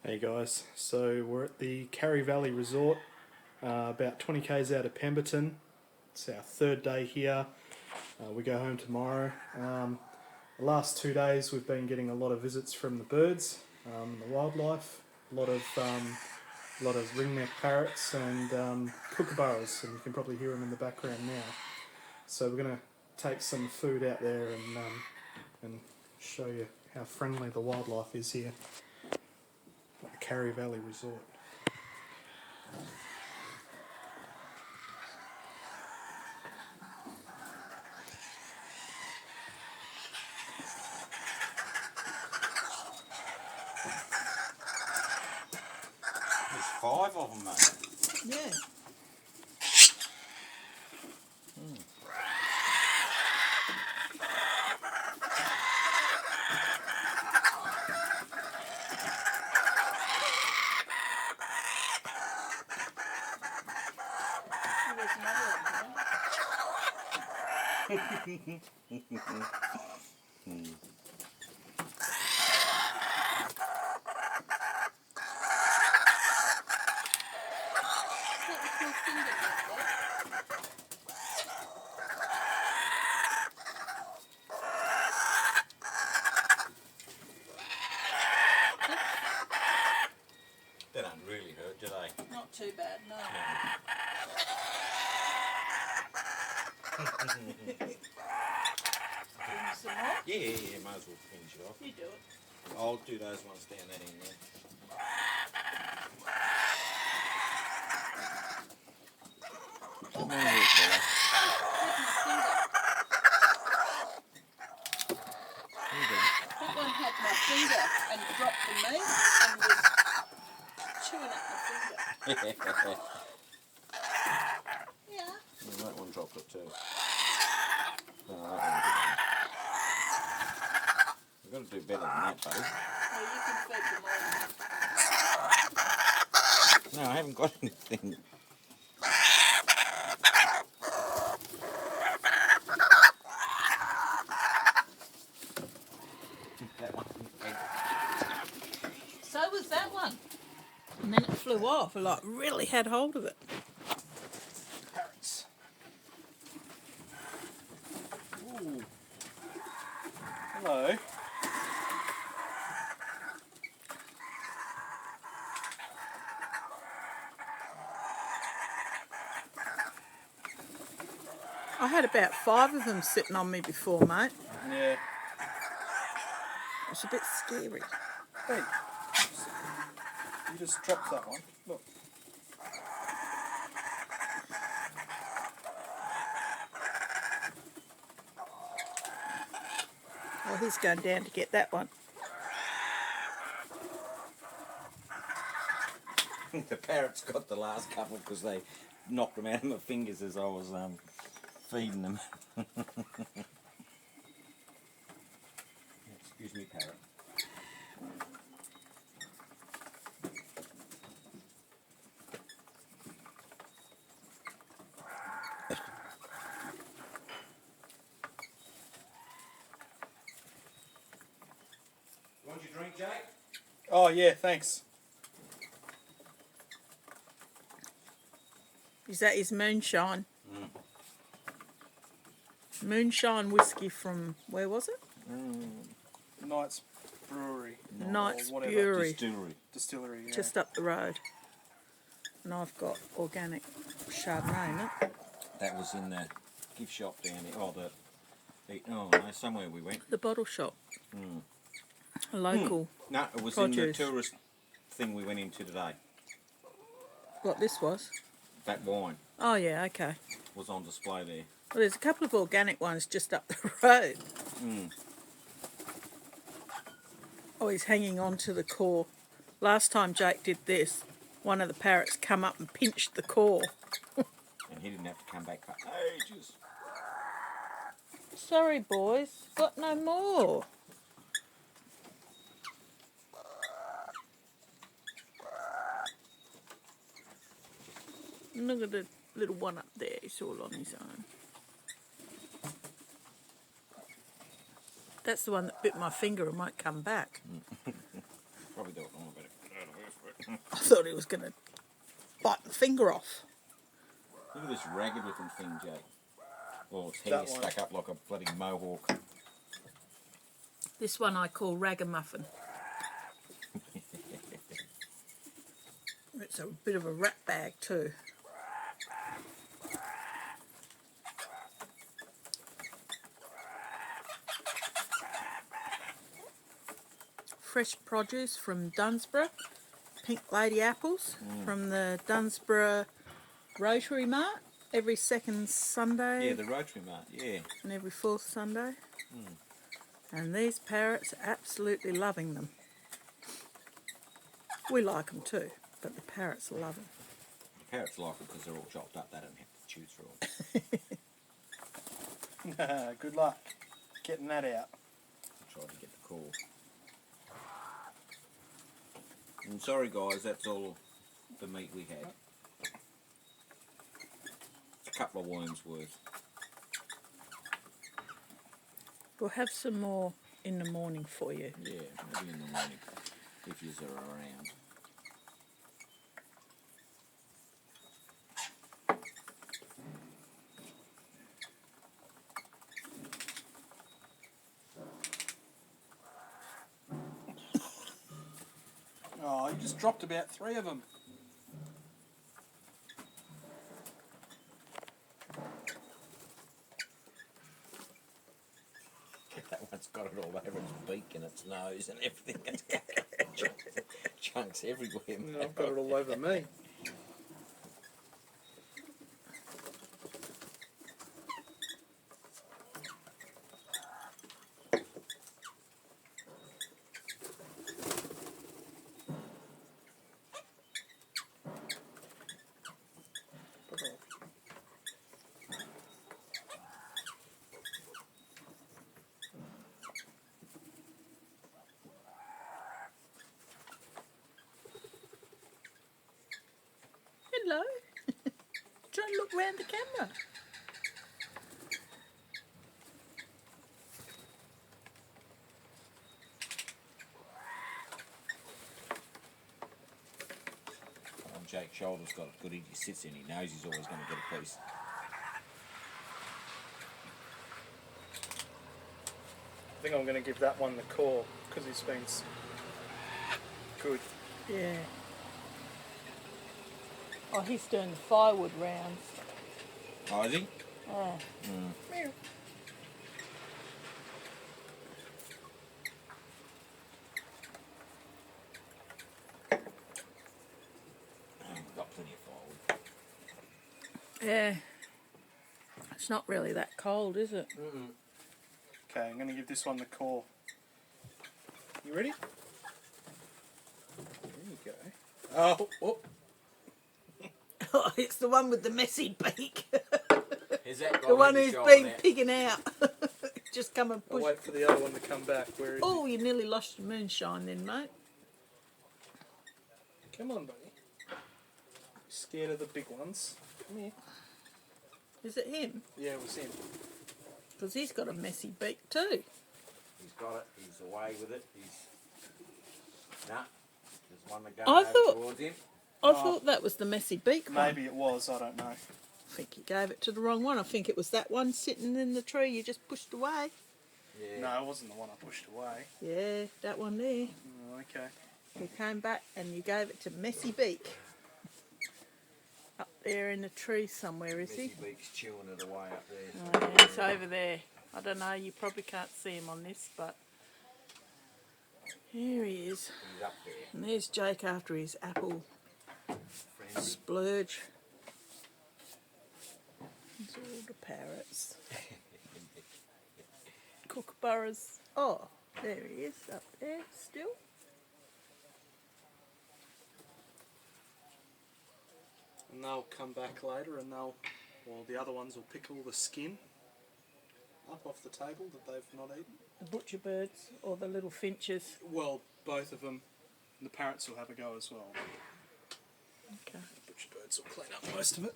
Hey guys, so we're at the Karri Valley Resort, about 20 k's out of Pemberton. It's our third day here. We go home tomorrow. The last 2 days we've been getting a lot of visits from the birds, the wildlife, a lot of ringneck parrots and kookaburras, and you can probably hear them in the background now. So we're going to take some food out there and show you how friendly the wildlife is here. The Karri Valley Resort. There's 5 of them, mate. Yeah. There's another one, They don't really hurt, do they? Not too bad, no. Give me some more? Yeah, might as well finish it off. You do it. I'll do those ones down that end there. Come on here, fella. That one had my finger and dropped the meat and was chewing at my finger. Yeah. That one dropped it too. We've got to do better than that, buddy. Well, you can feed them all. No, I haven't got anything. That one. So was that one. And then it flew off. I like really had hold of it. Parrots. Ooh. Hello. I had about 5 of them sitting on me before, mate. Yeah. It's a bit scary. Hey. You just dropped that one. Look. Well, he's going down to get that one. The parrots got the last couple because they knocked them out of my fingers as I was feeding them. Excuse me, parrot. Want your drink, Jake? Oh yeah, thanks. Is that his moonshine? Moonshine whiskey from, where was it? Knight's Brewery. Knight's or whatever. Brewery. Distillery, yeah. Just up the road. And I've got organic Chardonnay in it. That was in the gift shop down there. Oh, no, somewhere we went. The bottle shop. A local. No, it was produce. in the tourist thing we went into today. What this was? That wine Oh yeah, okay. was on display there. Well, there's a couple of organic ones just up the road. Oh, he's hanging on to the core. Last time Jake did this, one of the parrots come up and pinched the core. And he didn't have to come back for ages. Sorry, boys. Got no more. Look at the little one up there. He's all on his own. That's the one that bit my finger and won't come back. Probably don't know about it. thought he was going to bite my finger off. Look at this ragged looking thing, Jake. Oh, its hair That one. stuck up like a bloody mohawk. This one I call Ragamuffin. It's a bit of a rat bag too. Fresh produce from Dunsborough. Pink lady apples from the Dunsborough Rotary Mart every second Sunday. Yeah, the Rotary Mart, yeah. And every fourth Sunday. And these parrots are absolutely loving them. We like them too, but the parrots love them. The parrots like it because they're all chopped up. They don't have to chew through them. Good luck getting that out. Try to get the call. And sorry guys, that's all the meat we had. A couple of worms worth. We'll have some more in the morning for you. Yeah, maybe in the morning if yous are around. Oh, you just dropped about 3 of them. That one's got it all over its beak and its nose and everything. Chunks everywhere. Yeah, I've got it all over me. Hello. Try and look round the camera. Jake's shoulder's got it good. He sits in. He knows he's always going to get a piece. I think I'm going to give that one the call because he's been good. Yeah. Oh, he's doing the firewood rounds. Oh, is he? Oh. Meow. We've got plenty of firewood. Yeah. It's not really that cold, is it? Okay, I'm going to give this one the call. You ready? There you go. Oh, oh. Oh, it's the one with the messy beak. Is that The one who's been pigging out. Just come and I'll push. wait for the other one to come back. Where is Oh, you nearly lost your moonshine then, mate. he? Come on, buddy. Scared of the big ones? Come here. Is it him? Yeah, it was him. Because he's got a messy beak too. He's got it. He's away with it. Nah. There's one that I goes thought- towards him. I thought that was the messy beak one. Maybe it was, I don't know. I think you gave it to the wrong one. I think it was that one sitting in the tree you just pushed away. Yeah. No, it wasn't the one I pushed away. Yeah, that one there. Oh, okay. You came back and you gave it to Messy Beak. Up there in the tree somewhere, is he? Messy Beak's chewing it away up there. Oh, yeah, he's over there. I don't know, you probably can't see him on this, but here he is. He's up there. And there's Jake after his apple Friendly. splurge. There's all the parrots. Kookaburras. Oh, there he is, up there still. And they'll come back later and they'll, well, the other ones will pick all the skin up off the table that they've not eaten. The butcher birds or the little finches. Well, both of them. And the parrots will have a go as well. Okay. The butcher birds will clean up most of it.